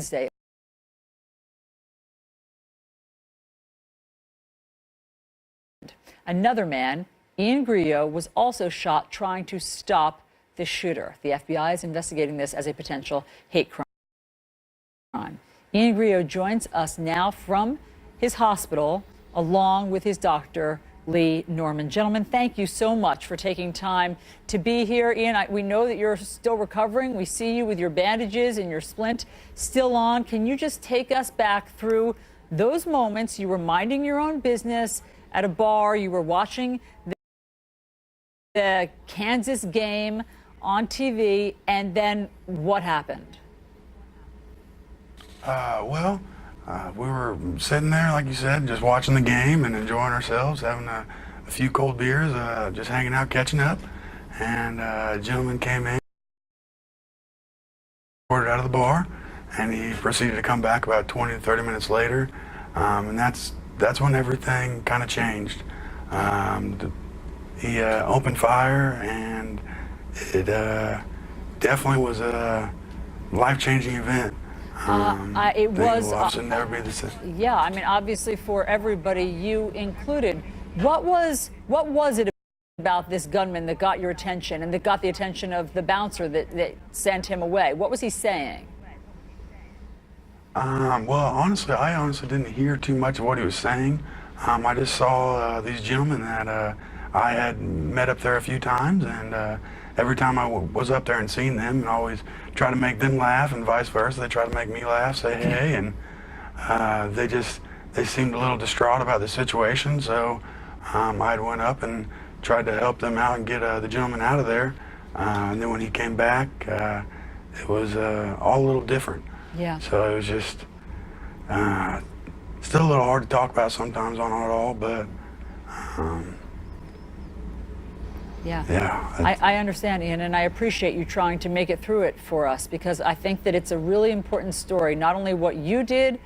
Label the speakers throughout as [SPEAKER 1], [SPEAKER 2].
[SPEAKER 1] Wednesday. Another man, Ian Grillo, was also shot trying to stop the shooter. The FBI is investigating this as a potential hate crime. Ian Grillo joins us now from his hospital, along with his doctor, Lee Norman. Gentlemen, thank you so much for taking time to be here. Ian, we know that you're still recovering. We see you with your bandages and your splint still on. Can you just take us back through those moments? You were minding your own business at a bar. You were watching the Kansas game on TV, and then what happened?
[SPEAKER 2] We were sitting there, like you said, just watching the game and enjoying ourselves, having a few cold beers, just hanging out, catching up. And a gentleman came in, ordered out of the bar, and he proceeded to come back about 20 to 30 minutes later. And that's when everything kind of changed. He opened fire, and it definitely was a life-changing event.
[SPEAKER 1] It was.
[SPEAKER 2] Should never be the same.
[SPEAKER 1] Yeah, I mean, obviously for everybody, you included. What was it about this gunman that got your attention and that got the attention of the bouncer that sent him away? What was he saying?
[SPEAKER 2] Well, honestly, I honestly didn't hear too much of what he was saying. I just saw these gentlemen that I had met up there a few times, and every time I was up there and seen them, and always try to make them laugh, and vice versa. They try to make me laugh, say hey, and they seemed a little distraught about the situation. So I went up and tried to help them out and get the gentleman out of there. And then when he came back, it was all a little different.
[SPEAKER 1] Yeah.
[SPEAKER 2] So it was just still a little hard to talk about sometimes on it all, but.
[SPEAKER 1] Yeah, I understand, Ian, and I appreciate you trying to make it through it for us, because I think that it's a really important story, not only what you did,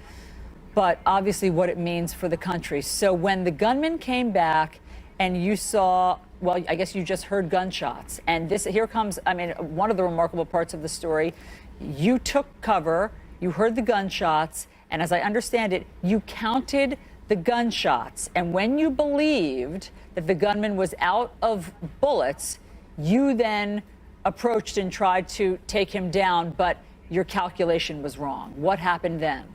[SPEAKER 1] but obviously what it means for the country. So when the gunman came back and you saw, well, I guess you just heard gunshots, and here comes, I mean, one of the remarkable parts of the story, you took cover, you heard the gunshots, and as I understand it, you counted the gunshots, and when you believed that the gunman was out of bullets, you then approached and tried to take him down, but your calculation was wrong. What happened then?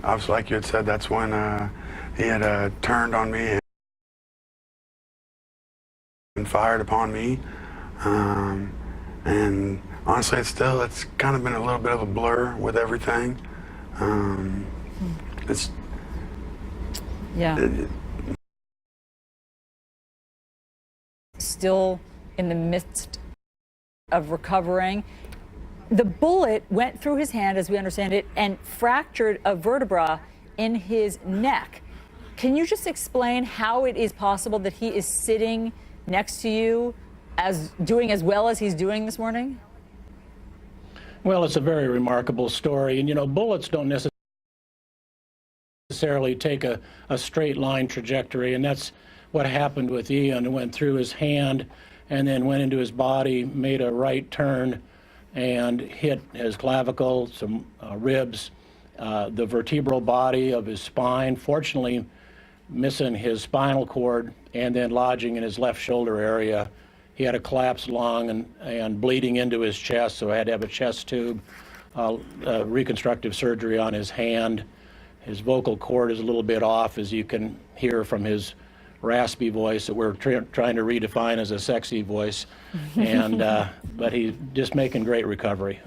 [SPEAKER 2] Obviously, like you had said, that's when he had turned on me and fired upon me. And honestly, it's kind of been a little bit of a blur with everything.
[SPEAKER 1] Still in the midst of recovering. The bullet went through his hand, as we understand it, and fractured a vertebra in his neck. Can you just explain how it is possible that he is sitting next to you, doing as well as he's doing this morning?
[SPEAKER 3] Well, it's a very remarkable story. And, you know, bullets don't necessarily take a straight line trajectory. And that's what happened with Ian. It went through his hand and then went into his body, made a right turn, and hit his clavicle, some ribs, the vertebral body of his spine, fortunately missing his spinal cord, and then lodging in his left shoulder area. He had a collapsed lung and bleeding into his chest, so I had to have a chest tube, reconstructive surgery on his hand. His vocal cord is a little bit off, as you can hear from his raspy voice that we're trying to redefine as a sexy voice. And but he's just making great recovery.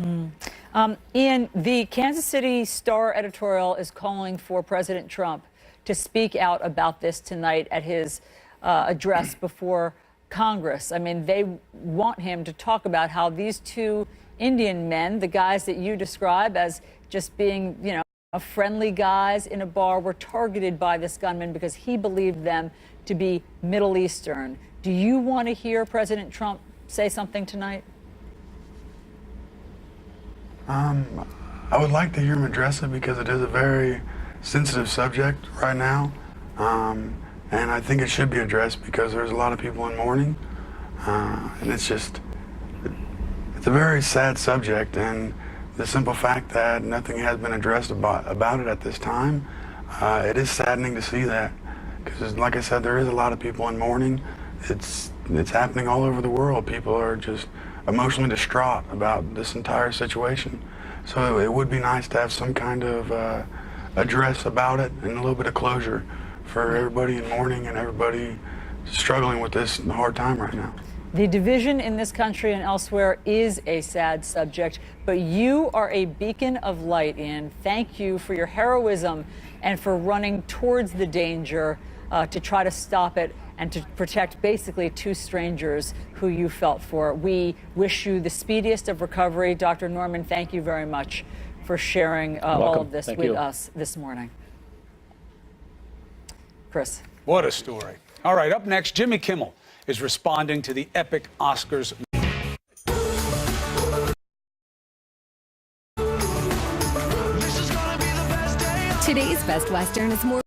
[SPEAKER 1] Ian, the Kansas City Star editorial is calling for President Trump to speak out about this tonight at his address before Congress. I mean, they want him to talk about how these two Indian men, the guys that you describe as just being, you know, friendly guys in a bar, were targeted by this gunman because he believed them to be Middle Eastern. Do you want to hear President Trump say something tonight?
[SPEAKER 2] I would like to hear him address it because it is a very sensitive subject right now. And I think it should be addressed because there's a lot of people in mourning. And it's a very sad subject, and the simple fact that nothing has been addressed about it at this time, it is saddening to see that. Because, like I said, there is a lot of people in mourning. It's happening all over the world. People are just emotionally distraught about this entire situation. So it would be nice to have some kind of address about it and a little bit of closure for everybody in mourning and everybody struggling with this hard time right now.
[SPEAKER 1] The division in this country and elsewhere is a sad subject, but you are a beacon of light, Ian. Thank you for your heroism and for running towards the danger to try to stop it and to protect basically two strangers who you felt for. We wish you the speediest of recovery. Dr. Norman, thank you very much for sharing all of this with us this morning. Chris.
[SPEAKER 4] What a story. All right, up next, Jimmy Kimmel is responding to the epic Oscars.
[SPEAKER 5] Today's Best Western is more